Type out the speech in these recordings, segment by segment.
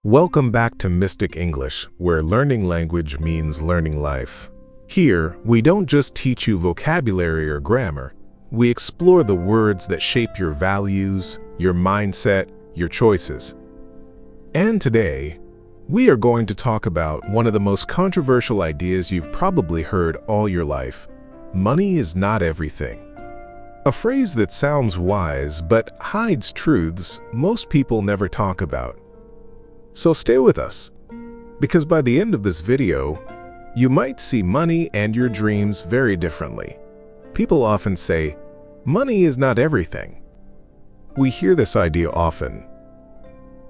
Welcome back to Mystic English, where learning language means learning life. Here, we don't just teach you vocabulary or grammar. We explore the words that shape your values, your mindset, your choices. And today, we are going to talk about one of the most controversial ideas you've probably heard all your life. Money is not everything. A phrase that sounds wise but hides truths most people never talk about. So stay with us, because by the end of this video, you might see money and your dreams very differently. People often say, money is not everything. We hear this idea often.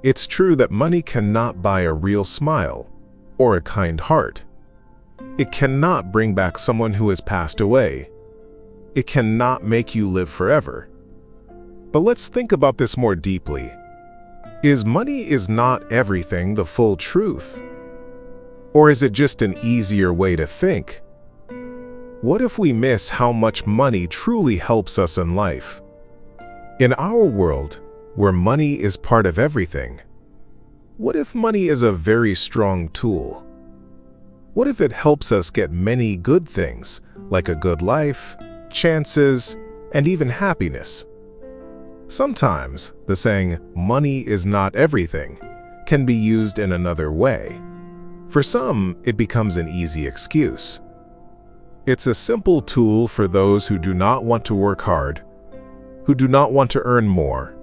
It's true that money cannot buy a real smile or a kind heart. It cannot bring back someone who has passed away. It cannot make you live forever. But let's think about this more deeply. Is money is not everything the full truth? Or is it just an easier way to think? What if we miss how much money truly helps us in life? In our world, where money is part of everything, what if money is a very strong tool? What if it helps us get many good things, like a good life, chances, and even happiness? Sometimes, the saying, money is not everything, can be used in another way. For some, it becomes an easy excuse. It's a simple tool for those who do not want to work hard, who do not want to earn more,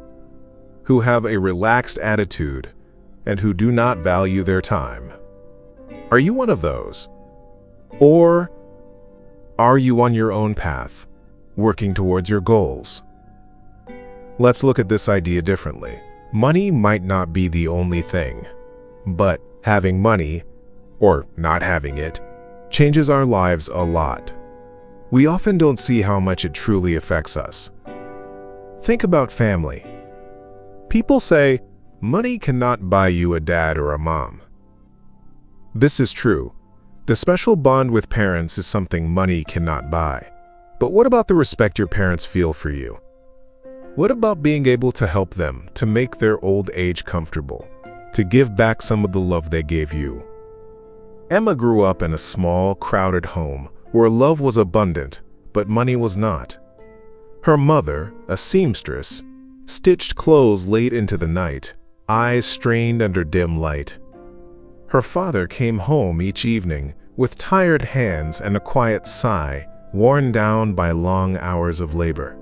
who have a relaxed attitude, and who do not value their time. Are you one of those? Or are you on your own path, working towards your goals? Let's look at this idea differently. Money might not be the only thing, but having money, or not having it, changes our lives a lot. We often don't see how much it truly affects us. Think about family. People say, money cannot buy you a dad or a mom. This is true. The special bond with parents is something money cannot buy. But what about the respect your parents feel for you? What about being able to help them to make their old age comfortable, to give back some of the love they gave you? Emma grew up in a small, crowded home where love was abundant, but money was not. Her mother, a seamstress, stitched clothes late into the night, eyes strained under dim light. Her father came home each evening with tired hands and a quiet sigh, worn down by long hours of labor.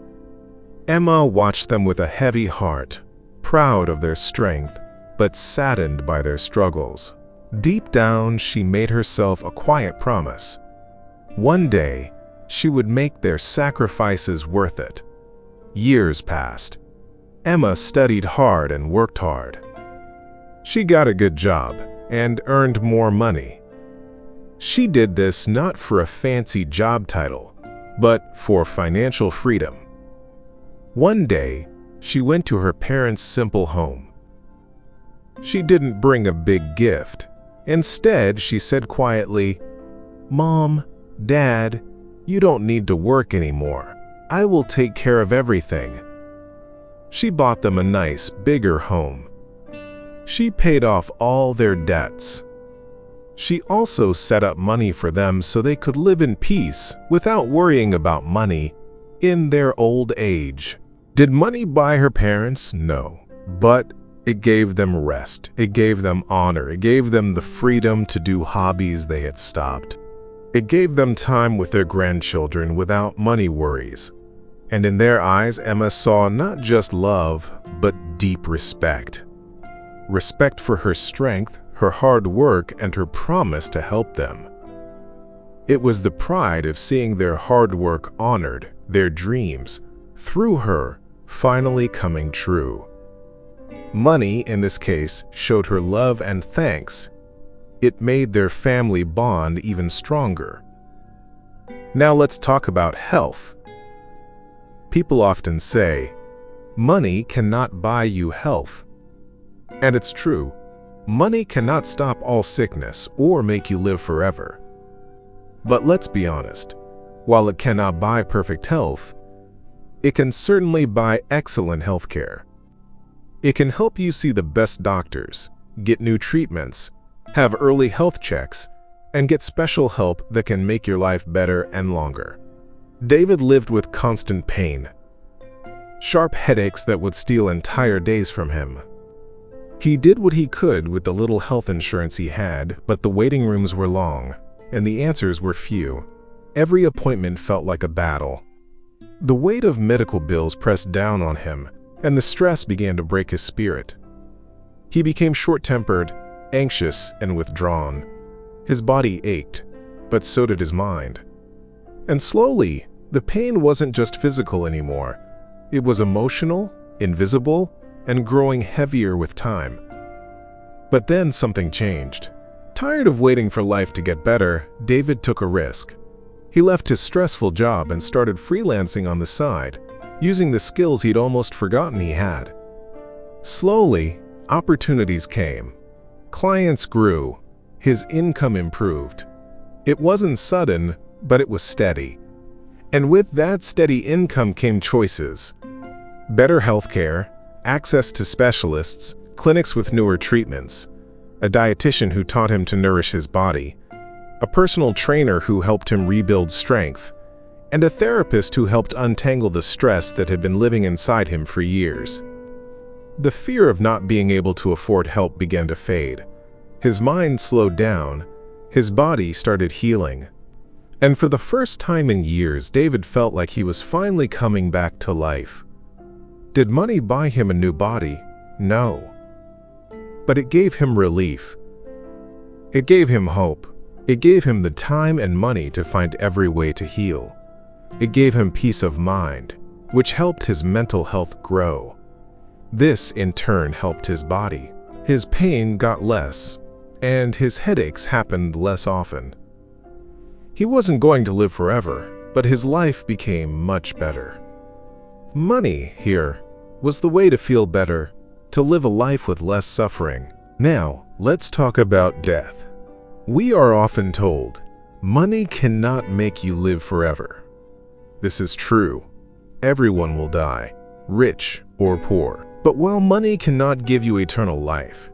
Emma watched them with a heavy heart, proud of their strength, but saddened by their struggles. Deep down, she made herself a quiet promise. One day, she would make their sacrifices worth it. Years passed. Emma studied hard and worked hard. She got a good job and earned more money. She did this not for a fancy job title, but for financial freedom. One day, she went to her parents' simple home. She didn't bring a big gift. Instead, she said quietly, "Mom, Dad, you don't need to work anymore. I will take care of everything." She bought them a nice, bigger home. She paid off all their debts. She also set up money for them so they could live in peace without worrying about money in their old age. Did money buy her parents? No. But it gave them rest. It gave them honor. It gave them the freedom to do hobbies they had stopped. It gave them time with their grandchildren without money worries. And in their eyes, Emma saw not just love, but deep respect. Respect for her strength, her hard work, and her promise to help them. It was the pride of seeing their hard work honored, their dreams, through her, finally coming true. Money, in this case, showed her love and thanks. It made their family bond even stronger. Now let's talk about health. People often say, money cannot buy you health. And it's true. Money cannot stop all sickness or make you live forever. But let's be honest, while it cannot buy perfect health, it can certainly buy excellent health care. It can help you see the best doctors, get new treatments, have early health checks, and get special help that can make your life better and longer. David lived with constant pain, sharp headaches that would steal entire days from him. He did what he could with the little health insurance he had, but the waiting rooms were long, and the answers were few. Every appointment felt like a battle. The weight of medical bills pressed down on him, and the stress began to break his spirit. He became short-tempered, anxious, and withdrawn. His body ached, but so did his mind. And slowly, the pain wasn't just physical anymore. It was emotional, invisible, and growing heavier with time. But then something changed. Tired of waiting for life to get better, David took a risk. He left his stressful job and started freelancing on the side, using the skills he'd almost forgotten he had. Slowly, opportunities came. Clients grew. His income improved. It wasn't sudden, but it was steady. And with that steady income came choices. Better healthcare, access to specialists, clinics with newer treatments, a dietitian who taught him to nourish his body, a personal trainer who helped him rebuild strength, and a therapist who helped untangle the stress that had been living inside him for years. The fear of not being able to afford help began to fade. His mind slowed down. His body started healing. And for the first time in years, David felt like he was finally coming back to life. Did money buy him a new body? No. But it gave him relief. It gave him hope. It gave him the time and money to find every way to heal. It gave him peace of mind, which helped his mental health grow. This, in turn, helped his body. His pain got less, and his headaches happened less often. He wasn't going to live forever, but his life became much better. Money, here, was the way to feel better, to live a life with less suffering. Now, let's talk about death. We are often told, money cannot make you live forever. This is true. Everyone will die, rich or poor. But while money cannot give you eternal life,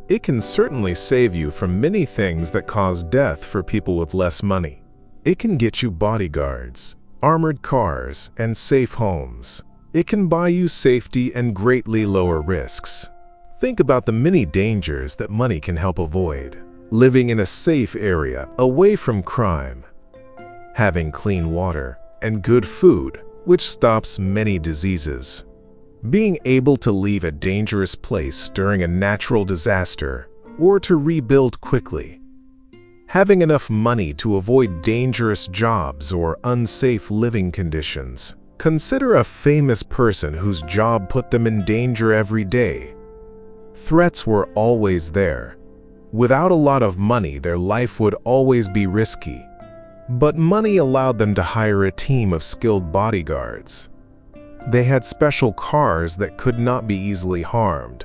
it can certainly save you from many things that cause death for people with less money. It can get you bodyguards, armored cars, and safe homes. It can buy you safety and greatly lower risks. Think about the many dangers that money can help avoid. Living in a safe area, away from crime. Having clean water and good food, which stops many diseases. Being able to leave a dangerous place during a natural disaster or to rebuild quickly. Having enough money to avoid dangerous jobs or unsafe living conditions. Consider a famous person whose job put them in danger every day. Threats were always there. Without a lot of money, their life would always be risky. But money allowed them to hire a team of skilled bodyguards. They had special cars that could not be easily harmed.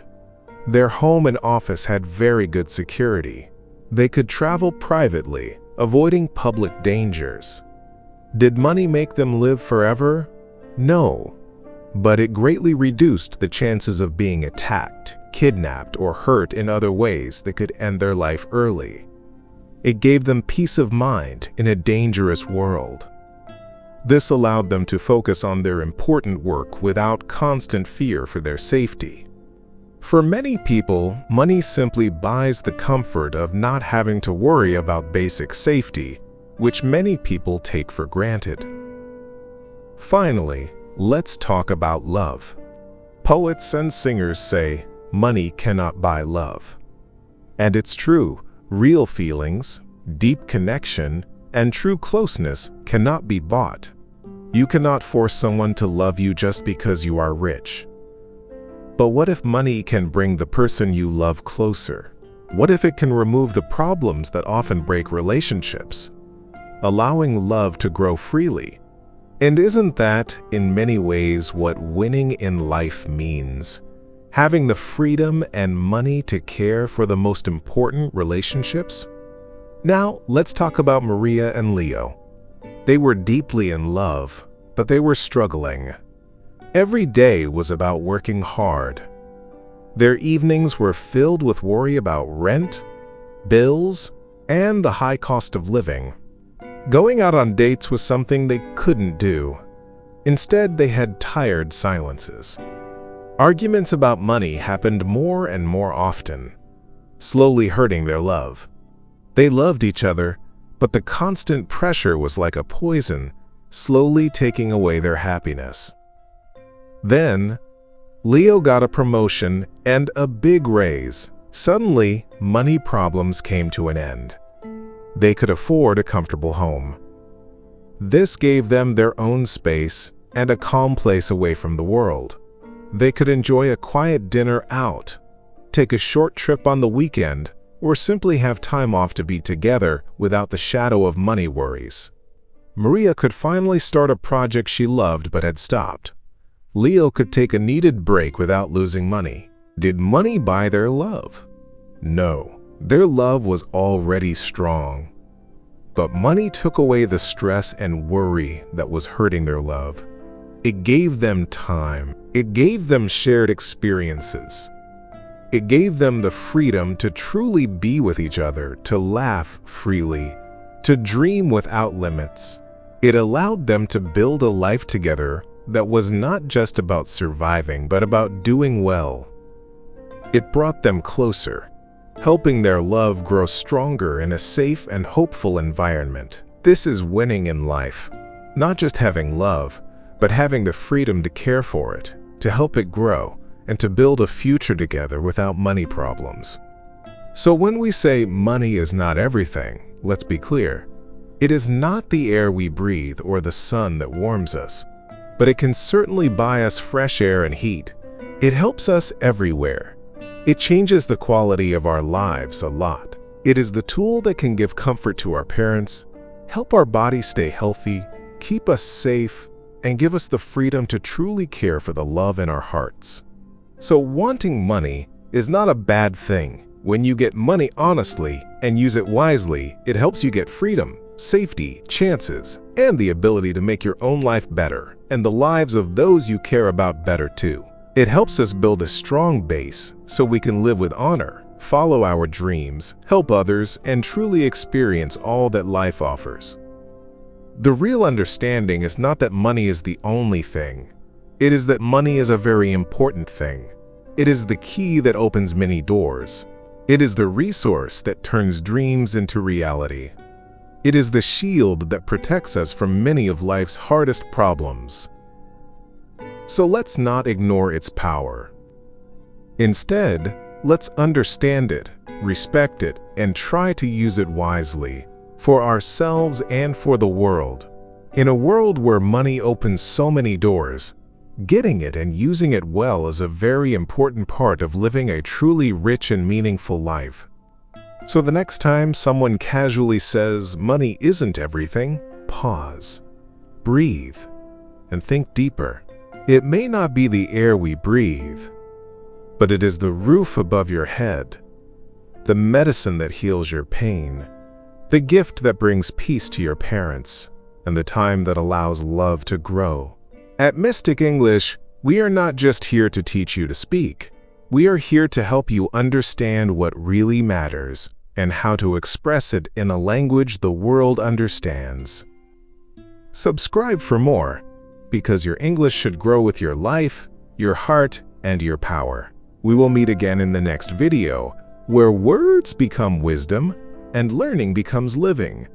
Their home and office had very good security. They could travel privately, avoiding public dangers. Did money make them live forever? No, but it greatly reduced the chances of being attacked, kidnapped, or hurt in other ways that could end their life early. It gave them peace of mind in a dangerous world. This allowed them to focus on their important work without constant fear for their safety. For many people, money simply buys the comfort of not having to worry about basic safety, which many people take for granted. Finally, let's talk about love. Poets and singers say, money cannot buy love. And it's true, real feelings, deep connection, and true closeness cannot be bought. You cannot force someone to love you just because you are rich. But what if money can bring the person you love closer? What if it can remove the problems that often break relationships, allowing love to grow freely? And isn't that, in many ways, what winning in life means? Having the freedom and money to care for the most important relationships? Now, let's talk about Maria and Leo. They were deeply in love, but they were struggling. Every day was about working hard. Their evenings were filled with worry about rent, bills, and the high cost of living. Going out on dates was something they couldn't do. Instead, they had tired silences. Arguments about money happened more and more often, slowly hurting their love. They loved each other, but the constant pressure was like a poison, slowly taking away their happiness. Then, Leo got a promotion and a big raise. Suddenly, money problems came to an end. They could afford a comfortable home. This gave them their own space and a calm place away from the world. They could enjoy a quiet dinner out, take a short trip on the weekend, or simply have time off to be together without the shadow of money worries. Maria could finally start a project she loved but had stopped. Leo could take a needed break without losing money. Did money buy their love? No, their love was already strong. But money took away the stress and worry that was hurting their love. It gave them time. It gave them shared experiences. It gave them the freedom to truly be with each other, to laugh freely, to dream without limits. It allowed them to build a life together that was not just about surviving, but about doing well. It brought them closer, helping their love grow stronger in a safe and hopeful environment. This is winning in life, not just having love, but having the freedom to care for it, to help it grow, and to build a future together without money problems. So when we say money is not everything, let's be clear. It is not the air we breathe or the sun that warms us, but it can certainly buy us fresh air and heat. It helps us everywhere. It changes the quality of our lives a lot. It is the tool that can give comfort to our parents, help our bodies stay healthy, keep us safe, and give us the freedom to truly care for the love in our hearts. So wanting money is not a bad thing. When you get money honestly and use it wisely, it helps you get freedom, safety, chances, and the ability to make your own life better and the lives of those you care about better too. It helps us build a strong base so we can live with honor, follow our dreams, help others, and truly experience all that life offers. The real understanding is not that money is the only thing. It is that money is a very important thing. It is the key that opens many doors. It is the resource that turns dreams into reality. It is the shield that protects us from many of life's hardest problems. So let's not ignore its power. Instead, let's understand it, respect it, and try to use it wisely, for ourselves and for the world. In a world where money opens so many doors, getting it and using it well is a very important part of living a truly rich and meaningful life. So the next time someone casually says money isn't everything, pause, breathe, and think deeper. It may not be the air we breathe, but it is the roof above your head, the medicine that heals your pain, the gift that brings peace to your parents, and the time that allows love to grow. At Mystic English, we are not just here to teach you to speak. We are here to help you understand what really matters and how to express it in a language the world understands. Subscribe for more, because your English should grow with your life, your heart, and your power. We will meet again in the next video, where words become wisdom and learning becomes living.